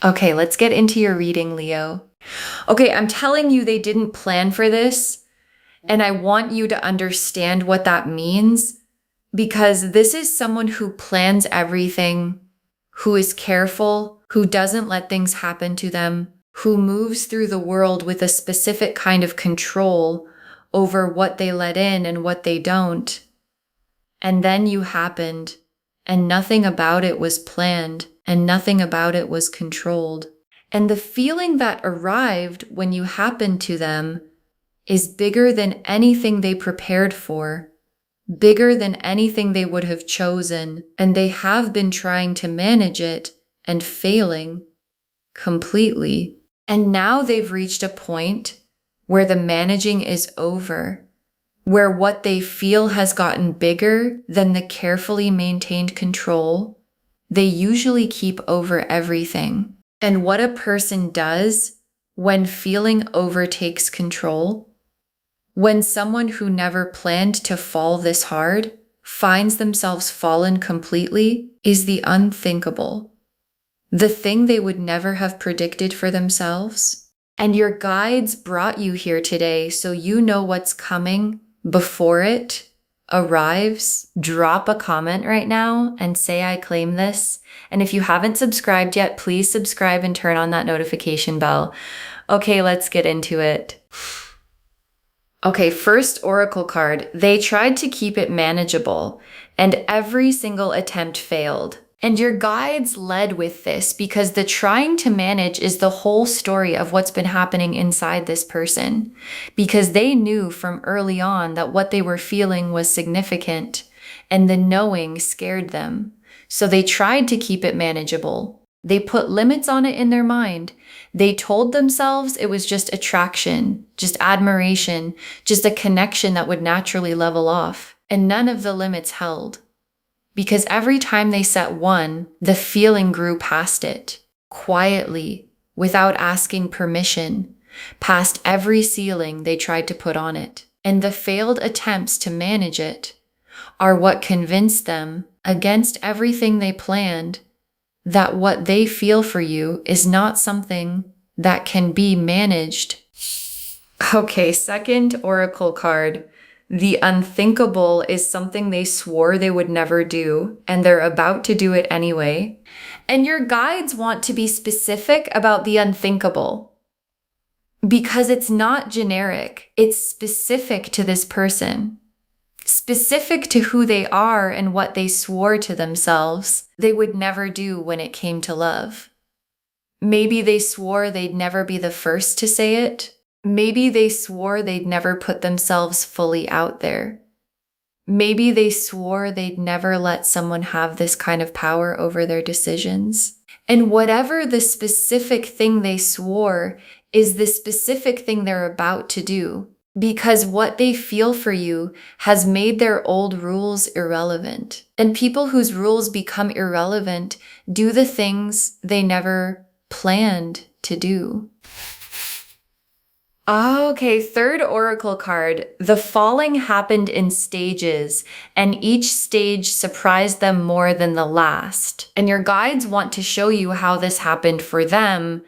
Okay, let's get into your reading, Leo. Okay, I'm telling you they didn't plan for this, and I want you to understand what that means, because this is someone who plans everything, who is careful, who doesn't let things happen to them, who moves through the world with a specific kind of control over what they let in and what they don't. And then you happened, and nothing about it was planned, and nothing about it was controlled. And the feeling that arrived when you happened to them is bigger than anything they prepared for, bigger than anything they would have chosen, and they have been trying to manage it and failing completely. And now they've reached a point where the managing is over, where what they feel has gotten bigger than the carefully maintained control they usually keep over everything. And what a person does when feeling overtakes control, when someone who never planned to fall this hard finds themselves fallen completely, is the unthinkable. The thing they would never have predicted for themselves. And your guides brought you here today so you know what's coming before it arrives. Drop a comment right now and say I claim this. And if you haven't subscribed yet, please subscribe and turn on that notification bell. Okay, let's get into it. Okay, first oracle card. They tried to keep it manageable, and every single attempt failed. And your guides led with this because the trying to manage is the whole story of what's been happening inside this person. Because they knew from early on that what they were feeling was significant, and the knowing scared them. So they tried to keep it manageable. They put limits on it in their mind. They told themselves it was just attraction, just admiration, just a connection that would naturally level off. And none of the limits held. Because every time they set one, the feeling grew past it, quietly, without asking permission, past every ceiling they tried to put on it. And the failed attempts to manage it are what convinced them, against everything they planned, that what they feel for you is not something that can be managed. Okay, second oracle card. The unthinkable is something they swore they would never do, and they're about to do it anyway. And your guides want to be specific about the unthinkable because it's not generic. It's specific to this person, specific to who they are and what they swore to themselves they would never do when it came to love. Maybe they swore they'd never be the first to say it. Maybe they swore they'd never put themselves fully out there. Maybe they swore they'd never let someone have this kind of power over their decisions. And whatever the specific thing they swore is the specific thing they're about to do, because what they feel for you has made their old rules irrelevant. And people whose rules become irrelevant do the things they never planned to do. Okay, third oracle card. The falling happened in stages, and each stage surprised them more than the last. And your guides want to show you how this happened for them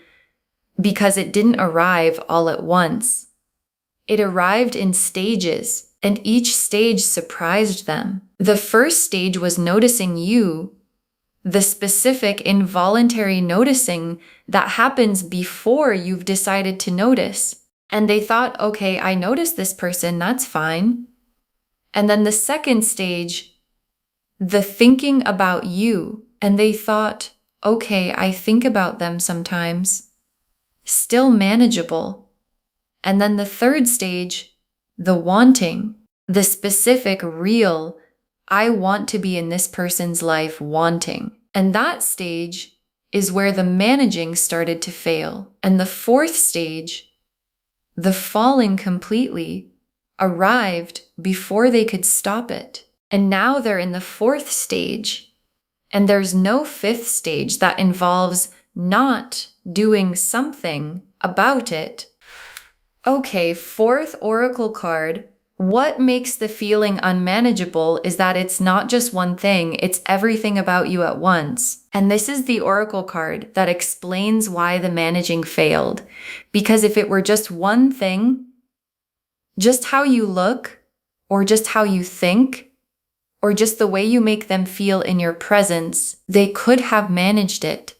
because it didn't arrive all at once. It arrived in stages, and each stage surprised them. The first stage was noticing you, the specific involuntary noticing that happens before you've decided to notice. And they thought, okay, I noticed this person, that's fine. And then the second stage, the thinking about you. And they thought, okay, I think about them sometimes. Still manageable. And then the third stage, the wanting, the specific, real, I want to be in this person's life wanting. And that stage is where the managing started to fail. And the fourth stage, the falling completely, arrived before they could stop it. And now they're in the fourth stage. And there's no fifth stage that involves not doing something about it. Okay, fourth oracle card. What makes the feeling unmanageable is that it's not just one thing, it's everything about you at once. And this is the oracle card that explains why the managing failed. Because if it were just one thing, just how you look, or just how you think, or just the way you make them feel in your presence, they could have managed it.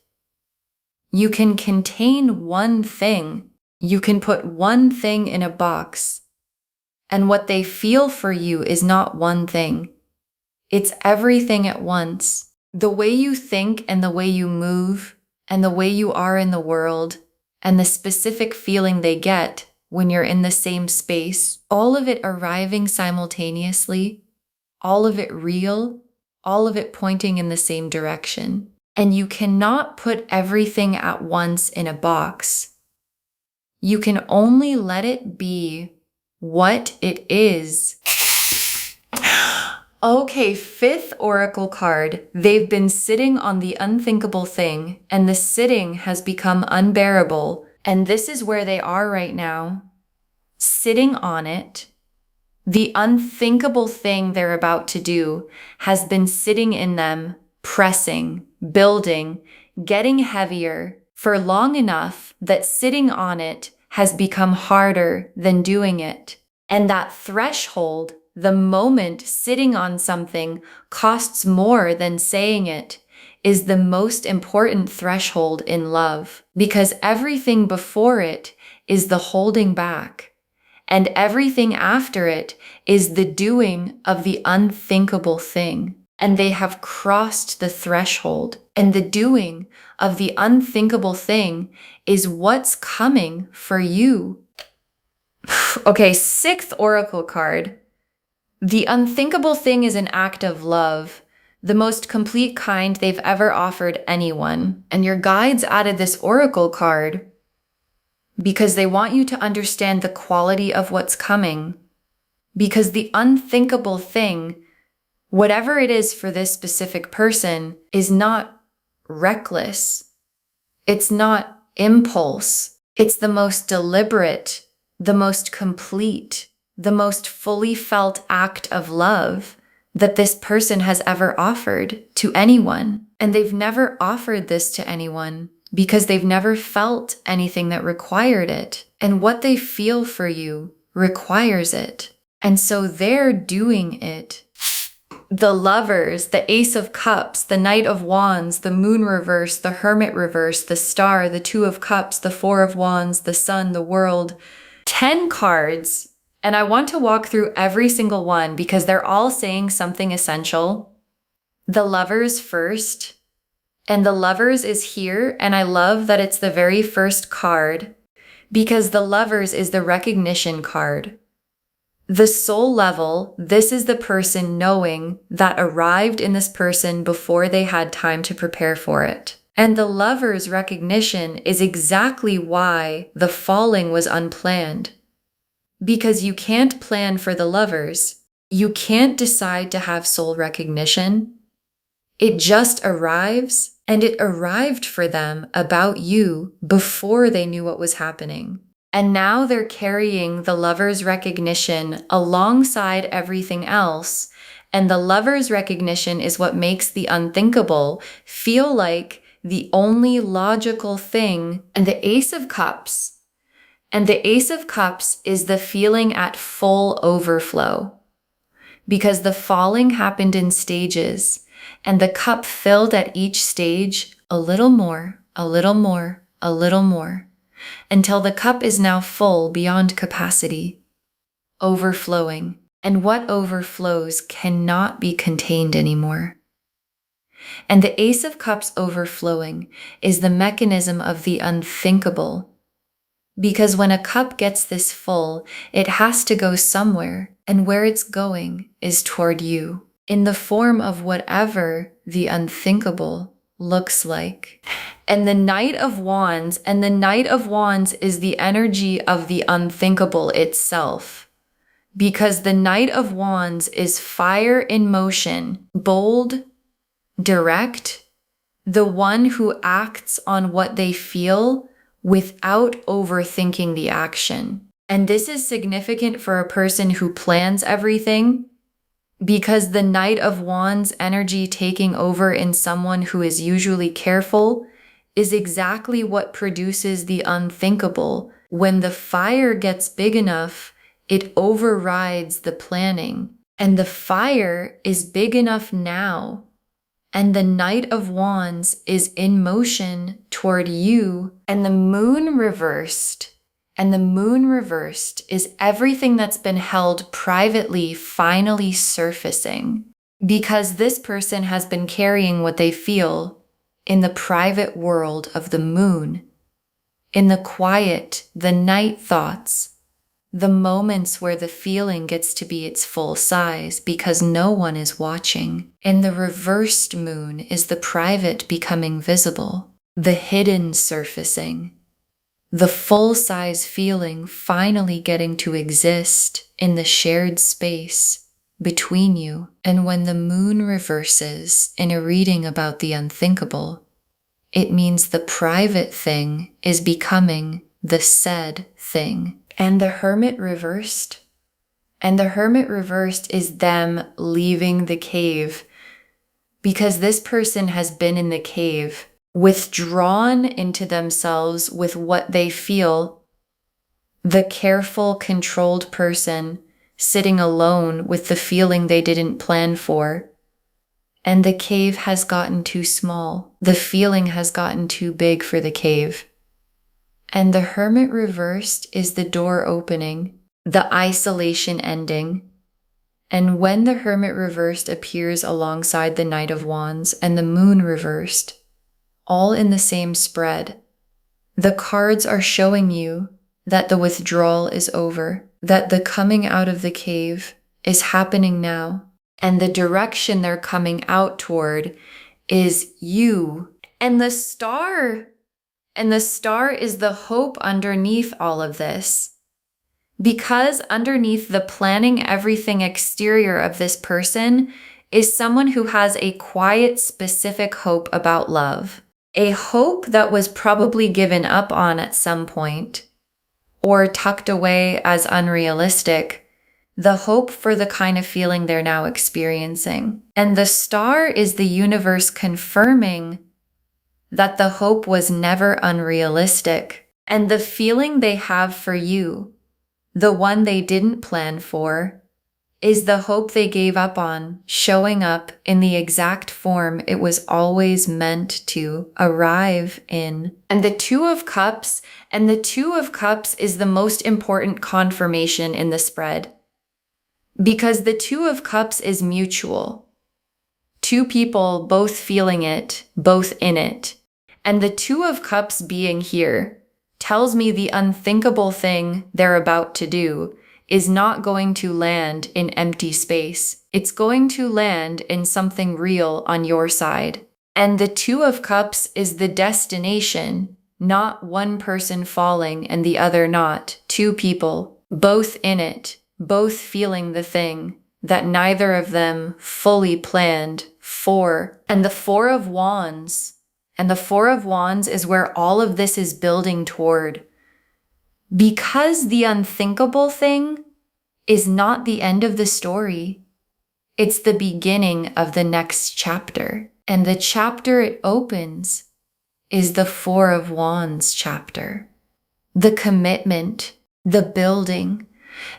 You can contain one thing. You can put one thing in a box. And what they feel for you is not one thing. It's everything at once. The way you think and the way you move and the way you are in the world and the specific feeling they get when you're in the same space, all of it arriving simultaneously, all of it real, all of it pointing in the same direction. And you cannot put everything at once in a box. You can only let it be what it is. Okay, fifth oracle card. They've been sitting on the unthinkable thing, and the sitting has become unbearable. And this is where they are right now. Sitting on it. The unthinkable thing they're about to do has been sitting in them, pressing, building, getting heavier for long enough that sitting on it has become harder than doing it. And that threshold, the moment sitting on something costs more than saying it, is the most important threshold in love, because everything before it is the holding back, and everything after it is the doing of the unthinkable thing. And they have crossed the threshold, and the doing of the unthinkable thing is what's coming for you. Okay, sixth oracle card. The unthinkable thing is an act of love, the most complete kind they've ever offered anyone. And your guides added this oracle card because they want you to understand the quality of what's coming. Because the unthinkable thing, whatever it is for this specific person, is not reckless. It's not impulse. It's the most deliberate, the most complete, the most fully felt act of love that this person has ever offered to anyone. And they've never offered this to anyone because they've never felt anything that required it. And what they feel for you requires it. And so they're doing it. The Lovers, the Ace of Cups, the Knight of Wands, the Moon reverse, the Hermit reverse, the Star, the Two of Cups, the Four of Wands, the Sun, the World. 10 cards. And I want to walk through every single one because they're all saying something essential. The Lovers first. And the Lovers is here. And I love that it's the very first card because the Lovers is the recognition card. The soul level, this is the person knowing that arrived in this person before they had time to prepare for it. And the Lover's recognition is exactly why the falling was unplanned. Because you can't plan for the Lovers. You can't decide to have soul recognition. It just arrives, and it arrived for them about you before they knew what was happening. And now they're carrying the Lover's recognition alongside everything else. And the Lover's recognition is what makes the unthinkable feel like the only logical thing. And the Ace of Cups. And the Ace of Cups is the feeling at full overflow. Because the falling happened in stages. And the cup filled at each stage a little more, a little more, a little more. Until the cup is now full beyond capacity, overflowing, and what overflows cannot be contained anymore. And the Ace of Cups overflowing is the mechanism of the unthinkable, because when a cup gets this full, it has to go somewhere, and where it's going is toward you, in the form of whatever the unthinkable looks like. And the Knight of Wands, and the Knight of Wands is the energy of the unthinkable itself. Because the Knight of Wands is fire in motion, bold, direct, the one who acts on what they feel without overthinking the action. And this is significant for a person who plans everything, because the Knight of Wands energy taking over in someone who is usually careful is exactly what produces the unthinkable. When the fire gets big enough, it overrides the planning. And the fire is big enough now. And the Knight of Wands is in motion toward you, and the moon reversed. And the moon reversed is everything that's been held privately finally surfacing. Because this person has been carrying what they feel in the private world of the moon, in the quiet, the night thoughts, the moments where the feeling gets to be its full size because no one is watching. In the reversed moon is the private becoming visible, the hidden surfacing, the full-size feeling finally getting to exist in the shared space between you. And when the moon reverses in a reading about the unthinkable, it means the private thing is becoming the said thing. And the Hermit reversed. And the Hermit reversed is them leaving the cave, because this person has been in the cave, withdrawn into themselves with what they feel. The careful, controlled person sitting alone with the feeling they didn't plan for. And the cave has gotten too small. The feeling has gotten too big for the cave. And the Hermit reversed is the door opening, the isolation ending. And when the Hermit reversed appears alongside the Knight of Wands and the moon reversed, all in the same spread, the cards are showing you that the withdrawal is over, that the coming out of the cave is happening now. And the direction they're coming out toward is you. And the star is the hope underneath all of this. Because underneath the planning everything exterior of this person is someone who has a quiet, specific hope about love. A hope that was probably given up on at some point, or tucked away as unrealistic. The hope for the kind of feeling they're now experiencing. And the star is the universe confirming that the hope was never unrealistic. And the feeling they have for you, the one they didn't plan for, is the hope they gave up on, showing up in the exact form it was always meant to arrive in. And the Two of Cups is the most important confirmation in the spread. Because the Two of Cups is mutual. Two people both feeling it, both in it. And the Two of Cups being here tells me the unthinkable thing they're about to do is not going to land in empty space. It's going to land in something real on your side. And the Two of Cups is the destination, not one person falling and the other not. Two people, both in it, both feeling the thing that neither of them fully planned for. And the Four of Wands is where all of this is building toward. Because the unthinkable thing is not the end of the story. It's the beginning of the next chapter. And the chapter it opens is the Four of Wands chapter. The commitment, the building,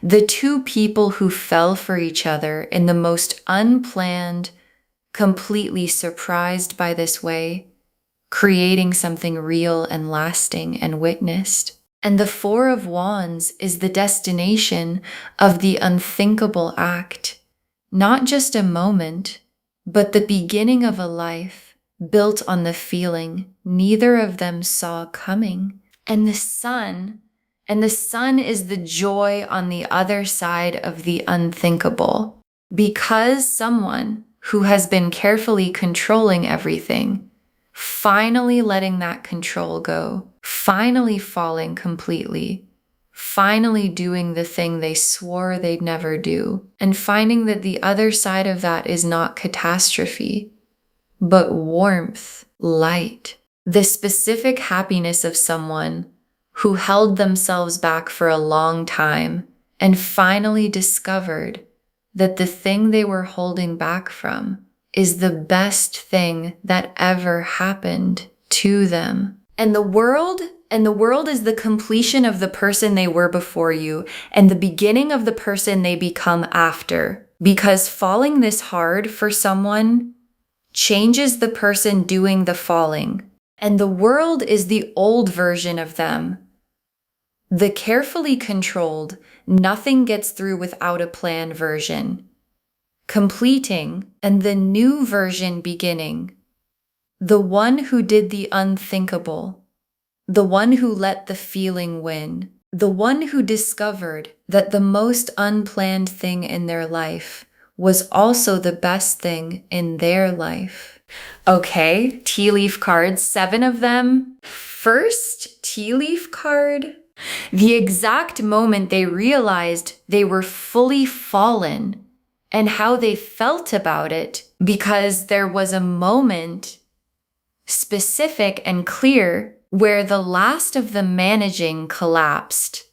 the two people who fell for each other in the most unplanned, completely surprised by this way, creating something real and lasting and witnessed. And the Four of Wands is the destination of the unthinkable act, not just a moment, but the beginning of a life built on the feeling neither of them saw coming. And the sun is the joy on the other side of the unthinkable. Because someone who has been carefully controlling everything, finally letting that control go, finally falling completely, finally doing the thing they swore they'd never do, and finding that the other side of that is not catastrophe, but warmth, light, the specific happiness of someone who held themselves back for a long time and finally discovered that the thing they were holding back from is the best thing that ever happened to them. And the world is the completion of the person they were before you and the beginning of the person they become after. Because falling this hard for someone changes the person doing the falling. And the world is the old version of them. The carefully controlled, nothing gets through without a plan version. Completing, and the new version beginning. The one who did the unthinkable. The one who let the feeling win. The one who discovered that the most unplanned thing in their life was also the best thing in their life. Okay, tea leaf cards, 7 of them. First tea leaf card. The exact moment they realized they were fully fallen and how they felt about it, because there was a moment, specific and clear, where the last of the managing collapsed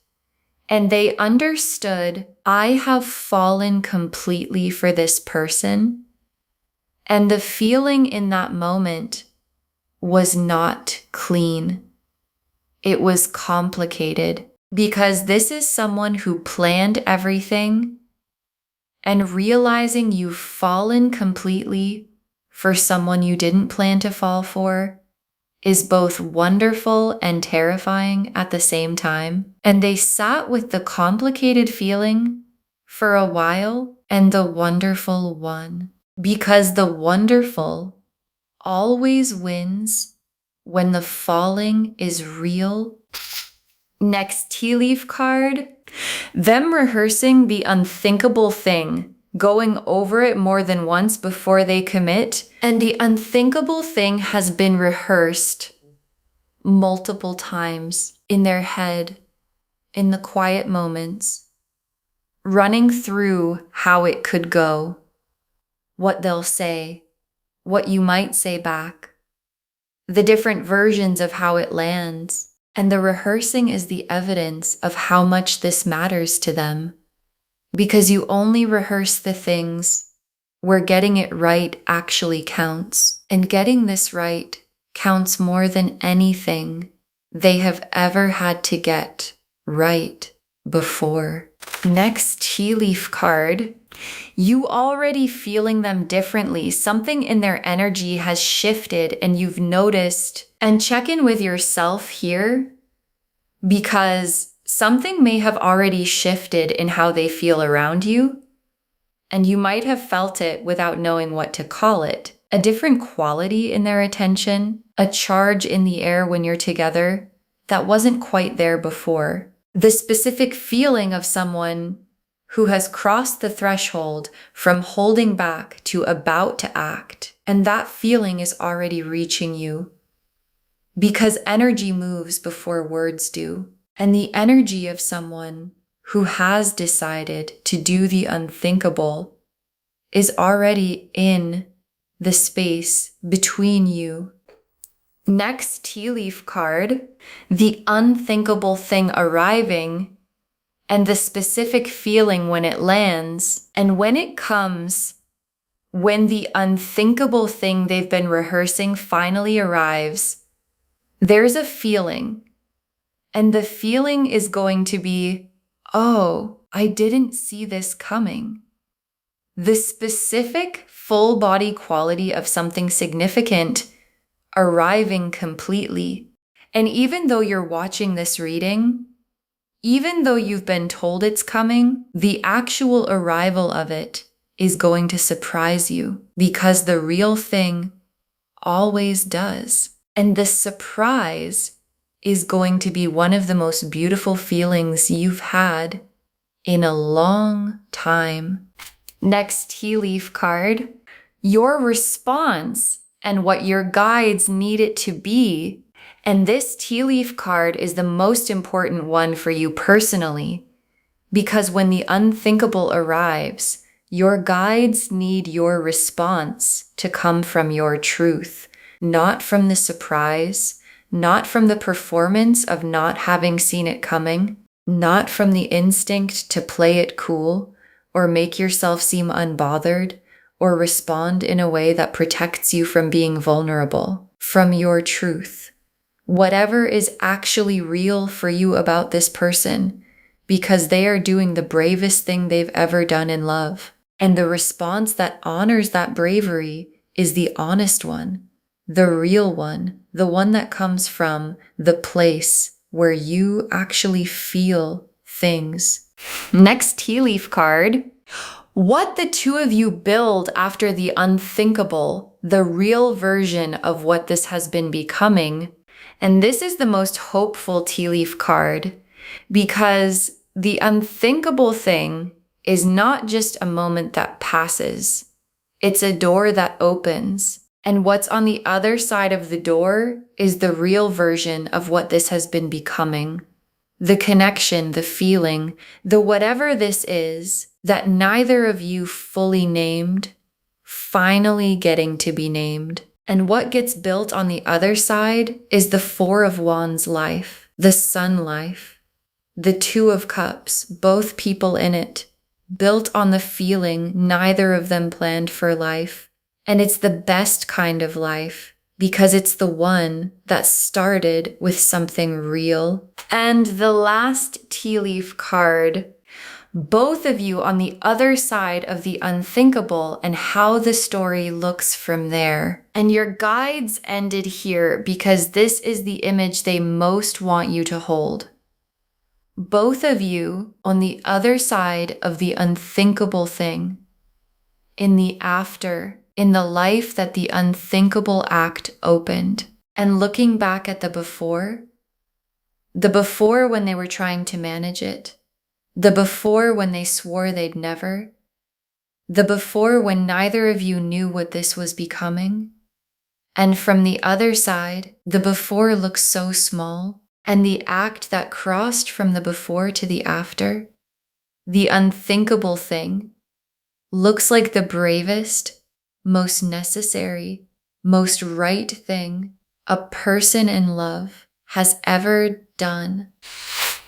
and they understood, I have fallen completely for this person. And the feeling in that moment was not clean. It was complicated, because this is someone who planned everything, and realizing you've fallen completely for someone you didn't plan to fall for is both wonderful and terrifying at the same time. And they sat with the complicated feeling for a while and the wonderful won, because the wonderful always wins when the falling is real. Next tea leaf card. Them rehearsing the unthinkable thing, going over it more than once before they commit. And the unthinkable thing has been rehearsed multiple times in their head, in the quiet moments, running through how it could go, what they'll say, what you might say back, the different versions of how it lands. And the rehearsing is the evidence of how much this matters to them, because you only rehearse the things where getting it right actually counts. And getting this right counts more than anything they have ever had to get right before. Next tea leaf card. You already feeling them differently. Something in their energy has shifted and you've noticed. And check in with yourself here, because something may have already shifted in how they feel around you. And you might have felt it without knowing what to call it. A different quality in their attention, a charge in the air when you're together that wasn't quite there before. The specific feeling of someone who has crossed the threshold from holding back to about to act. And that feeling is already reaching you, because energy moves before words do. And the energy of someone who has decided to do the unthinkable is already in the space between you. Next tea leaf card, the unthinkable thing arriving and the specific feeling when it lands. And when it comes, when the unthinkable thing they've been rehearsing finally arrives, there's a feeling. And the feeling is going to be, oh, I didn't see this coming. The specific full body quality of something significant arriving completely. And even though you're watching this reading, even though you've been told it's coming, the actual arrival of it is going to surprise you, because the real thing always does. And the surprise is going to be one of the most beautiful feelings you've had in a long time. Next tea leaf card, your response and what your guides need it to be. And this tea leaf card is the most important one for you personally, because when the unthinkable arrives, your guides need your response to come from your truth, not from the surprise, not from the performance of not having seen it coming, not from the instinct to play it cool or make yourself seem unbothered or respond in a way that protects you from being vulnerable, from your truth. Whatever is actually real for you about this person, because they are doing the bravest thing they've ever done in love. And the response that honors that bravery is the honest one, the real one, the one that comes from the place where you actually feel things. Next tea leaf card. What the two of you build after the unthinkable, the real version of what this has been becoming. And this is the most hopeful tea leaf card, because the unthinkable thing is not just a moment that passes. It's a door that opens. And what's on the other side of the door is the real version of what this has been becoming. The connection, the feeling, the whatever this is that neither of you fully named, finally getting to be named. And what gets built on the other side is the Four of Wands life, the Sun life, the Two of Cups, both people in it, built on the feeling neither of them planned for life. And it's the best kind of life because it's the one that started with something real. And the last tea leaf card, both of you on the other side of the unthinkable and how the story looks from there. And your guides ended here because this is the image they most want you to hold. Both of you on the other side of the unthinkable thing, in the after, in the life that the unthinkable act opened, and looking back at the before when they were trying to manage it, the before when they swore they'd never, the before when neither of you knew what this was becoming. And from the other side, the before looks so small, and the act that crossed from the before to the after, the unthinkable thing, looks like the bravest, most necessary, most right thing a person in love has ever done.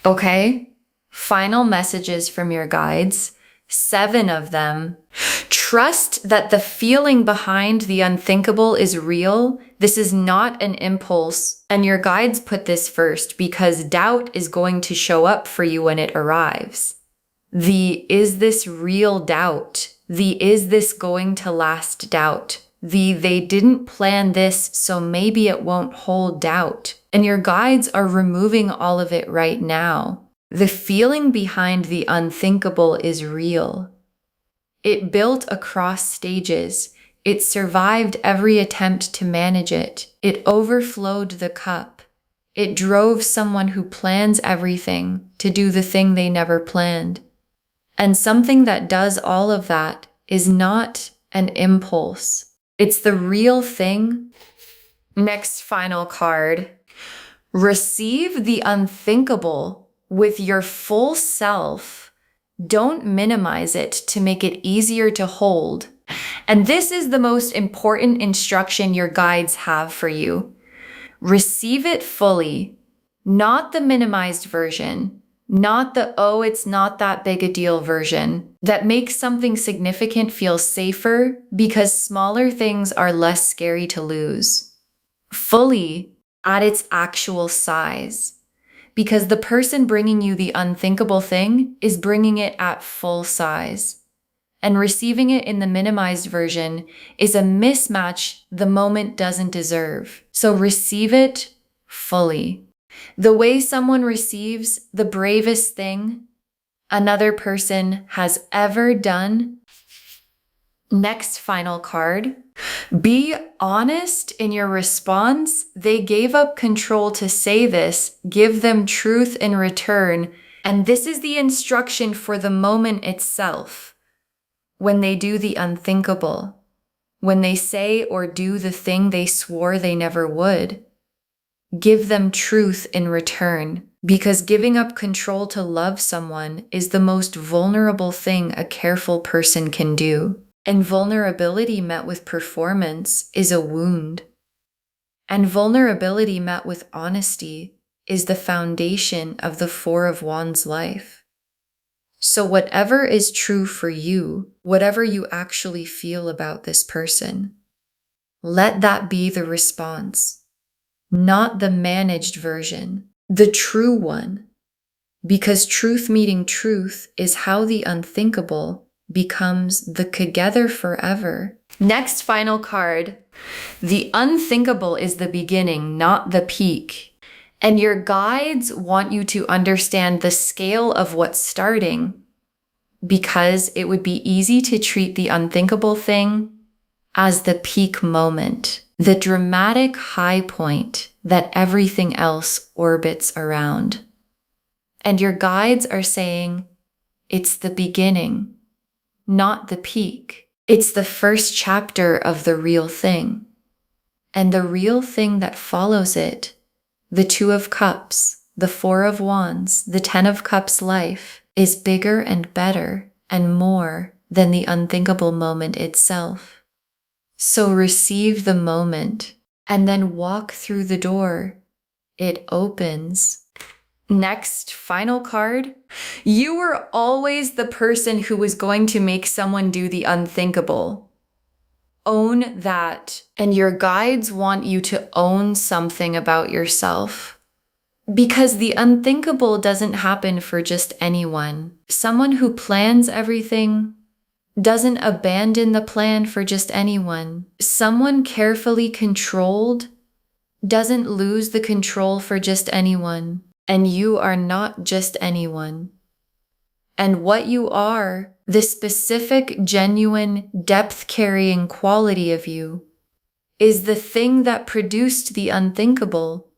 Okay? Final messages from your guides, 7 of them. Trust that the feeling behind the unthinkable is real. This is not an impulse. And your guides put this first because doubt is going to show up for you when it arrives. The is this real doubt? The is this going to last doubt? The they didn't plan this, so maybe it won't hold doubt. And your guides are removing all of it right now. The feeling behind the unthinkable is real. It built across stages. It survived every attempt to manage it. It overflowed the cup. It drove someone who plans everything to do the thing they never planned. And something that does all of that is not an impulse. It's the real thing. Next final card. Receive the unthinkable with your full self. Don't minimize it to make it easier to hold. And this is the most important instruction your guides have for you. Receive it fully, not the minimized version, not the, oh, it's not that big a deal version that makes something significant feel safer because smaller things are less scary to lose. Fully at its actual size. Because the person bringing you the unthinkable thing is bringing it at full size. And receiving it in the minimized version is a mismatch the moment doesn't deserve. So receive it fully. The way someone receives the bravest thing another person has ever done. Next final card. Be honest in your response. They gave up control to say this. Give them truth in return. And this is the instruction for the moment itself. When they do the unthinkable. When they say or do the thing they swore they never would. Give them truth in return. Because giving up control to love someone is the most vulnerable thing a careful person can do. And vulnerability met with performance is a wound. And vulnerability met with honesty is the foundation of the Four of Wands life. So whatever is true for you, whatever you actually feel about this person, let that be the response, not the managed version, the true one. Because truth meeting truth is how the unthinkable becomes the together forever. Next final card. The unthinkable is the beginning, not the peak. And your guides want you to understand the scale of what's starting, because it would be easy to treat the unthinkable thing as the peak moment, the dramatic high point that everything else orbits around. And your guides are saying, it's the beginning, not the peak. It's the first chapter of the real thing. And the real thing that follows it, the Two of Cups, the Four of Wands, the Ten of Cups life, is bigger and better and more than the unthinkable moment itself. So receive the moment and then walk through the door. It opens. Next, final card. You were always the person who was going to make someone do the unthinkable. Own that. And your guides want you to own something about yourself. Because the unthinkable doesn't happen for just anyone. Someone who plans everything doesn't abandon the plan for just anyone. Someone carefully controlled doesn't lose the control for just anyone. And you are not just anyone. And what you are, the specific, genuine, depth-carrying quality of you, is the thing that produced the unthinkable.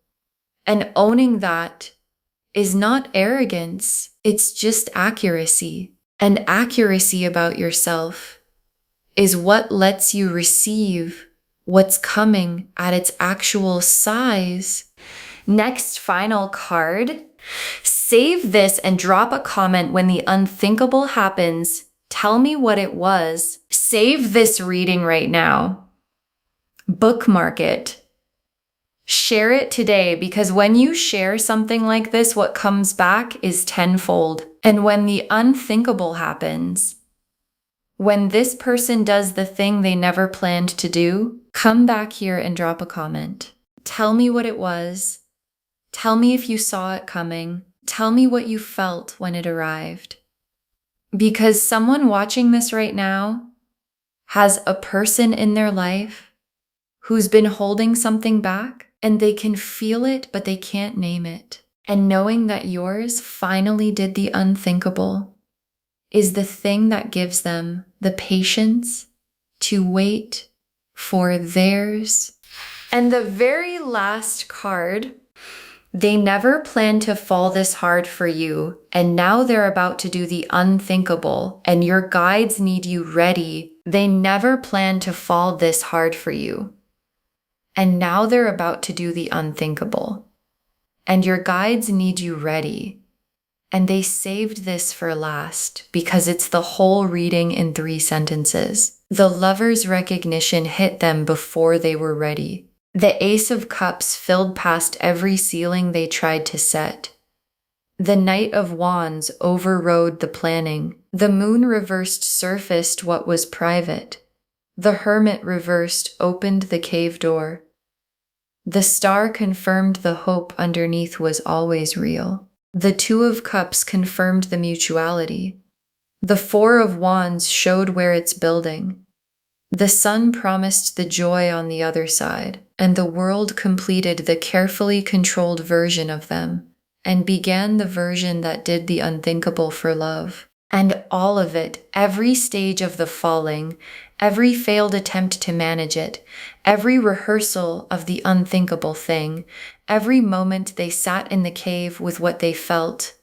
And owning that is not arrogance, it's just accuracy. And accuracy about yourself is what lets you receive what's coming at its actual size. Next, final card. Save this and drop a comment when the unthinkable happens. Tell me what it was. Save this reading right now. Bookmark it. Share it today, because when you share something like this, what comes back is tenfold. And when the unthinkable happens, when this person does the thing they never planned to do, come back here and drop a comment. Tell me what it was. Tell me if you saw it coming. Tell me what you felt when it arrived. Because someone watching this right now has a person in their life who's been holding something back, and they can feel it, but they can't name it. And knowing that yours finally did the unthinkable is the thing that gives them the patience to wait for theirs. And the very last card, they never planned to fall this hard for you, and now they're about to do the unthinkable, and your guides need you ready. They never planned to fall this hard for you, and now they're about to do the unthinkable, and your guides need you ready. And they saved this for last because it's the whole reading in 3 sentences. The lover's recognition hit them before they were ready. The Ace of Cups filled past every ceiling they tried to set. The Knight of Wands overrode the planning. The Moon reversed surfaced what was private. The Hermit reversed opened the cave door. The Star confirmed the hope underneath was always real. The Two of Cups confirmed the mutuality. The Four of Wands showed where it's building. The Sun promised the joy on the other side, and the world completed the carefully controlled version of them, and began the version that did the unthinkable for love. And all of it, every stage of the falling, every failed attempt to manage it, every rehearsal of the unthinkable thing, every moment they sat in the cave with what they felt,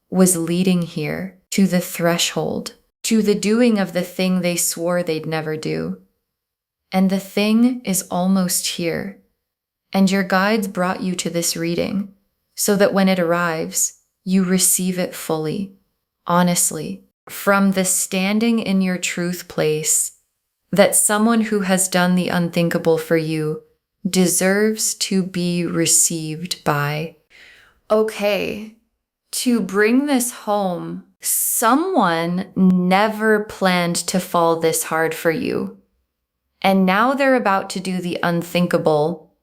was leading here to the threshold, to the doing of the thing they swore they'd never do. And the thing is almost here. And your guides brought you to this reading so that when it arrives, you receive it fully, honestly, from the standing in your truth place, that someone who has done the unthinkable for you deserves to be received by. Okay, to bring this home, someone never planned to fall this hard for you. And now they're about to do the unthinkable.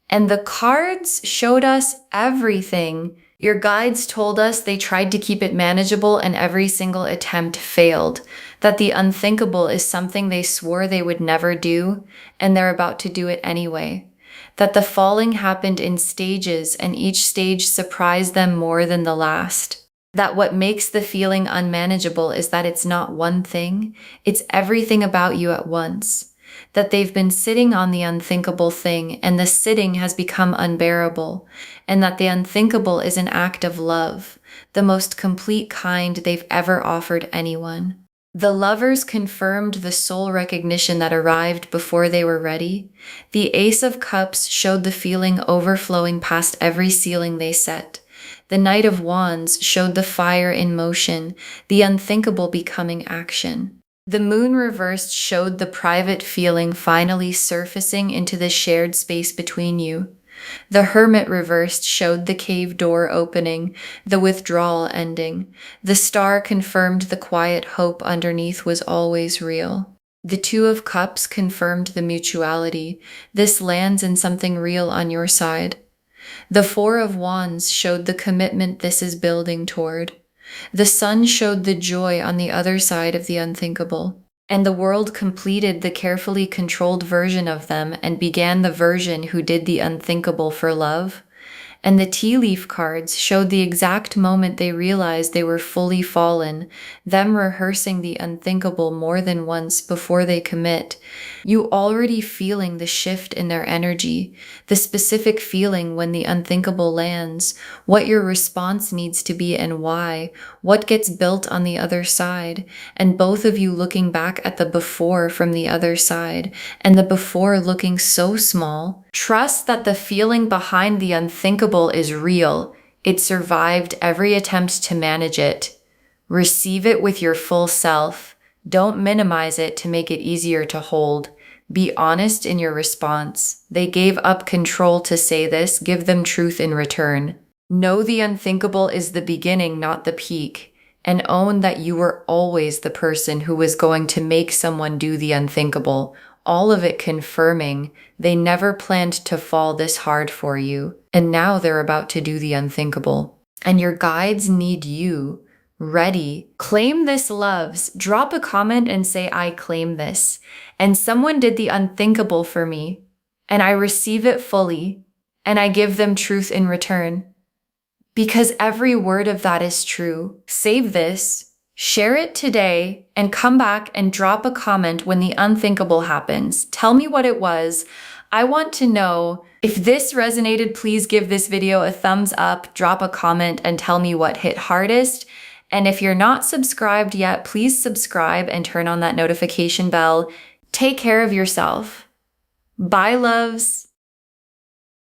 And the cards showed us everything. Your guides told us they tried to keep it manageable and every single attempt failed. That the unthinkable is something they swore they would never do, and they're about to do it anyway. That the falling happened in stages and each stage surprised them more than the last. That what makes the feeling unmanageable is that it's not one thing, it's everything about you at once. That they've been sitting on the unthinkable thing and the sitting has become unbearable, and that the unthinkable is an act of love, the most complete kind they've ever offered anyone. The lovers confirmed the soul recognition that arrived before they were ready. The Ace of Cups showed the feeling overflowing past every ceiling they set. The Knight of Wands showed the fire in motion, the unthinkable becoming action. The Moon reversed showed the private feeling finally surfacing into the shared space between you. The Hermit reversed showed the cave door opening, the withdrawal ending. The Star confirmed the quiet hope underneath was always real. The Two of Cups confirmed the mutuality. This lands in something real on your side. The Four of Wands showed the commitment this is building toward. The Sun showed the joy on the other side of the unthinkable. And the world completed the carefully controlled version of them and began the version who did the unthinkable for love. And the tea leaf cards showed the exact moment they realized they were fully fallen, them rehearsing the unthinkable more than once before they commit. You already feeling the shift in their energy, the specific feeling when the unthinkable lands, what your response needs to be and why, what gets built on the other side, and both of you looking back at the before from the other side, and the before looking so small. Trust that the feeling behind the unthinkable is real. It survived every attempt to manage it. Receive it with your full self. Don't minimize it to make it easier to hold. Be honest in your response. They gave up control to say this. Give them truth in return. Know the unthinkable is the beginning, not the peak. And own that you were always the person who was going to make someone do the unthinkable. All of it confirming they never planned to fall this hard for you. And now they're about to do the unthinkable. And your guides need you. Ready. Claim this, loves. Drop a comment and say, I claim this. And someone did the unthinkable for me. And I receive it fully. And I give them truth in return. Because every word of that is true. Save this. Share it today and come back and drop a comment when the unthinkable happens. Tell me what it was. I want to know. If this resonated, please give this video a thumbs up, drop a comment, and tell me what hit hardest. And if you're not subscribed yet, please subscribe and turn on that notification bell. Take care of yourself. Bye, loves.